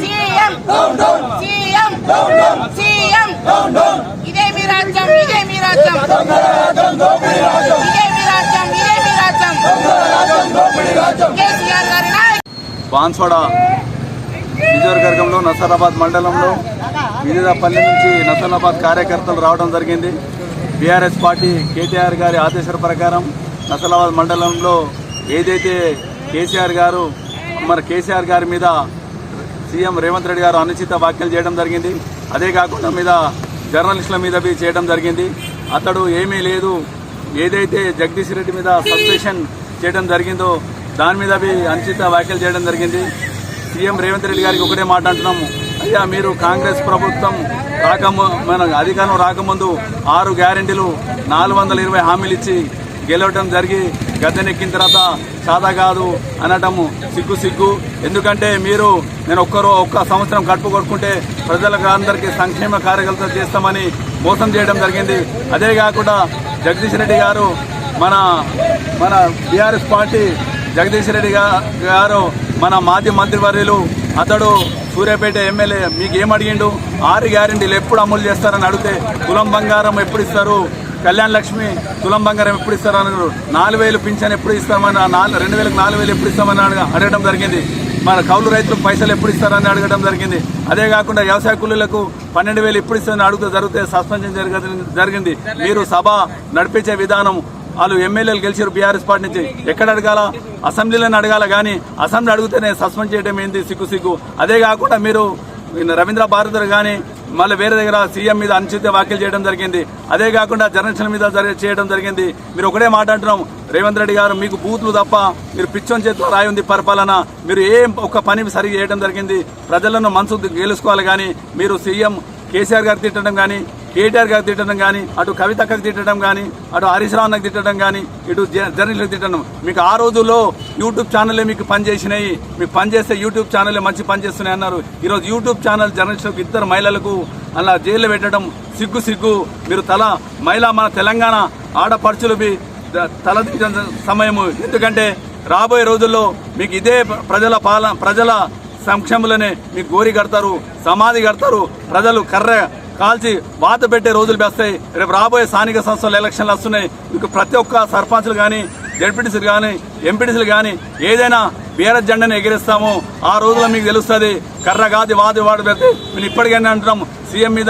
CM CM ఇదే మీ రాజ్యం ఇదే మీ రాజ్యం ఇదే మీ రాజ్యం ఇదే మీ రాజ్యం కేసీఆర్ గారి బాన్స్వాడ నియోజకవర్గంలో నసరాబాద్ మండలంలో వివిధ పల్లె నుంచి నసరాబాద్ కార్యకర్తలు రావడం జరిగింది. బీఆర్ఎస్ పార్టీ కేటీఆర్ గారి ఆదేశాల ప్రకారం నసరాబాద్ మండలంలో ఏదైతే కేసీఆర్ గారి మీద సీఎం రేవంత్ రెడ్డి గారు అనుచిత వ్యాఖ్యలు చేయడం జరిగింది. అదే కాకుండా మీద జర్నలిస్టుల మీద చేయడం జరిగింది. అతడు ఏమీ లేదు, ఏదైతే జగదీష్ రెడ్డి మీద సస్పెన్షన్ చేయడం జరిగిందో దాని మీద అనుచిత వ్యాఖ్యలు చేయడం జరిగింది. సీఎం రేవంత్ రెడ్డి గారికి ఒకటే మాట అంటున్నాము, అయ్యా మీరు కాంగ్రెస్ ప్రభుత్వం మన అధికారం రాకముందు 6 గ్యారెంటీలు 420 హామీలు ఇచ్చి గెలవడం జరిగి గద్దెనెక్కిన తర్వాత సాదా కాదు అనటము సిగ్గు. ఎందుకంటే నేను ఒక్క సంవత్సరం కడుపు కొట్టుకుంటే ప్రజలకు అందరికీ సంక్షేమ కార్యకర్తలు చేస్తామని మోసం చేయడం జరిగింది. అదే కాకుండా జగదీష్ రెడ్డి గారు మన బీఆర్ఎస్ పార్టీ జగదీష్ రెడ్డి గారు మన మాజీ మంత్రివర్యులు అతడు సూర్యాపేట ఎమ్మెల్యే మీకు ఏమడిగిండు 6 గ్యారెంటీలు ఎప్పుడు అమలు చేస్తారని అడిగితే తులం బంగారం ఎప్పుడు ఇస్తారు, కళ్యాణ్ లక్ష్మి తులం బంగారం ఎప్పుడు ఇస్తారు అన్నారు, 4,000 పింఛన్ ఎప్పుడు ఇస్తామని 2,000కు 4,000 ఎప్పుడు ఇస్తామని అడగడం జరిగింది. మన కౌలు రైతులకు పైసలు ఎప్పుడు ఇస్తారని అడగడం జరిగింది. అదే కాకుండా వ్యవసాయ కూలీలకు 12,000 ఎప్పుడు ఇస్తారని అడుగుతూ జరిగితే సస్పెన్షన్ జరిగింది. మీరు సభ నడిపించే విధానం వాళ్ళు ఎమ్మెల్యేలు గెలిచారు బీఆర్ఎస్ పార్టీ నుంచి, ఎక్కడ అడగాల అసెంబ్లీలోనే అడగాల కానీ అసెంబ్లీ అడిగితేనే సస్పెండ్ చేయడం ఏంది సిగ్గు. అదే కాకుండా మీరు రవీంద్ర భారతి కానీ మళ్ళీ వేరే దగ్గర సీఎం మీద అనుచిత వ్యాఖ్యలు చేయడం జరిగింది. అదే కాకుండా జర్నలిస్టుల మీద చేయడం జరిగింది. మీరు ఒకటే మాట అంటున్నాం, రేవంత్ రెడ్డి గారు మీకు బూతులు తప్ప మీరు పిచ్చోని చేతిలో రాయి ఉంది పరిపాలన, మీరు ఒక్క పని సరిగ్గా చేయడం జరిగింది. ప్రజలను మనసు గెలుచుకోవాలి కానీ మీరు సీఎం కేసీఆర్ గారు తిట్టడం కానీ కేటీఆర్ గారు తిట్టడం కానీ అటు కవితక్కకు తిట్టడం కానీ అటు హరీష్ రావుకి తిట్టడం కానీ ఇటు జర్నలిస్టులకు తిట్టడం, మీకు ఆ రోజుల్లో యూట్యూబ్ ఛానల్లే మీకు పనిచేసినాయి, మీకు పనిచేస్తే యూట్యూబ్ ఛానల్లే మంచి పనిచేస్తున్నాయి అన్నారు. ఈరోజు యూట్యూబ్ ఛానల్ జర్నలిస్టులకు 2 మహిళలకు అలా జైల్లో పెట్టడం సిగ్గు. మీరు మన తెలంగాణ ఆడపడుచులు తలదించిన సమయము. ఎందుకంటే రాబోయే రోజుల్లో మీకు ఇదే ప్రజల సంక్షేమంలోనే మీకు గోరి కడతారు, సమాధి కడతారు, ప్రజలు కర్ర కాల్చి వాత పెట్టే రోజులు వస్తాయి. రేపు రాబోయే స్థానిక సంస్థల ఎలక్షన్లు వస్తున్నాయి. మీకు ప్రతి ఒక్క సర్పంచ్లు కానీ జడ్పీటీసీలు కానీ ఎంపీటీసీలు కానీ ఏదైనా బీఆర్ఎస్ జెండాను ఎగిరిస్తామో ఆ రోజులో మీకు తెలుస్తుంది. కర్ర కాది వాడు పెడితే మేము ఇప్పటికైనా అంటున్నాం, సీఎం మీద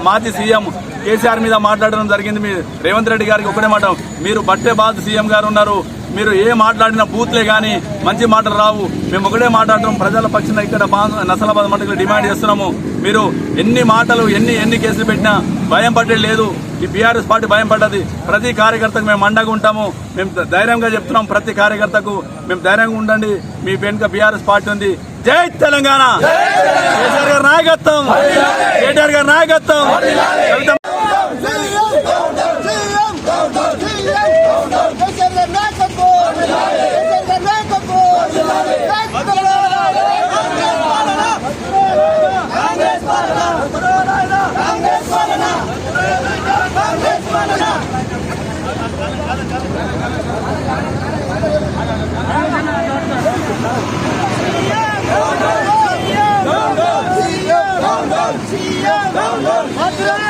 మాజీ సీఎం కేసీఆర్ మీద మాట్లాడడం జరిగింది. మీరు రేవంత్ రెడ్డి గారికి ఒకటే మాట, మీరు బట్టే బాధ సీఎం గారు ఉన్నారు, మీరు ఏ మాట్లాడిన బూత్లే కానీ మంచి మాటలు రావు. మేము ఒకటే మాట్లాడుతున్నాం, ప్రజల పక్షాన ఇక్కడ నసరాబాద్ మండలిలో డిమాండ్ చేస్తున్నాము. మీరు ఎన్ని మాటలు ఎన్ని కేసులు పెట్టినా భయం పడ్డది లేదు. ఈ బీఆర్ఎస్ పార్టీ భయం పడ్డది. ప్రతి కార్యకర్తకు మేము అండగా ఉంటాము. మేము ధైర్యంగా చెప్తున్నాం, ప్రతి కార్యకర్తకు మేము ధైర్యంగా ఉండండి, మీ వెనుక బీఆర్ఎస్ పార్టీ ఉంది. జై తెలంగాణ, కేసీఆర్ గారి నాయకత్వం, కేటీఆర్ గారి నాయకత్వం. Down,